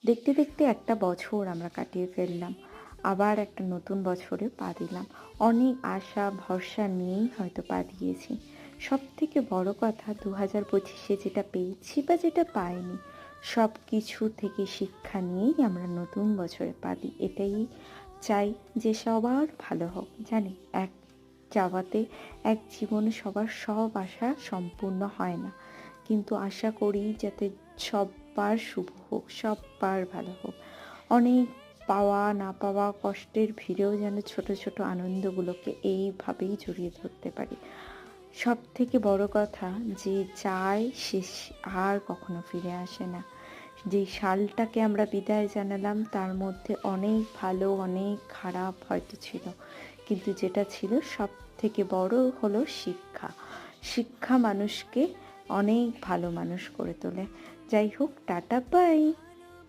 দেখতে দেখতে একটা বছর আমরা কাটিয়ে ফেললাম। আবার একটা নতুন বছরে পা দিলাম। অনেক আশা ভরসা নিয়েই হয়তো পা দিয়েছি। সবথেকে বড় কথা ২০২৫-এ যেটা পেয়েছি বা যেটা পাইনি, সবকিছু থেকে শিক্ষা নিয়েই আমরা নতুন বছরে পা দিই। এটাই চাই যে সবার ভালো হোক। জানি এক যাওয়াতে, এক জীবনে সবার সব আশা সম্পূর্ণ হয় না। কিন্তু আশা করি যাতে সব্বার শুভ হোক, সব্বার ভালো হোক। অনেক পাওয়া না পাওয়া কষ্টের ভিড়েও যেন ছোট ছোট আনন্দগুলোকে এইভাবেই জড়িয়ে ধরতে পারি। সবথেকে বড় কথা যে যায় সে আর কখনো ফিরে আসে না। যেই সালটাকে আমরা বিদায় জানালাম তার মধ্যে অনেক ভালো, অনেক খারাপ হয়তো ছিল। কিন্তু যেটা ছিল সবথেকে বড় হলো শিক্ষা। শিক্ষা মানুষকে অনেক ভালো মানুষ করে তোলে। যাই হোক, টাটা বাই।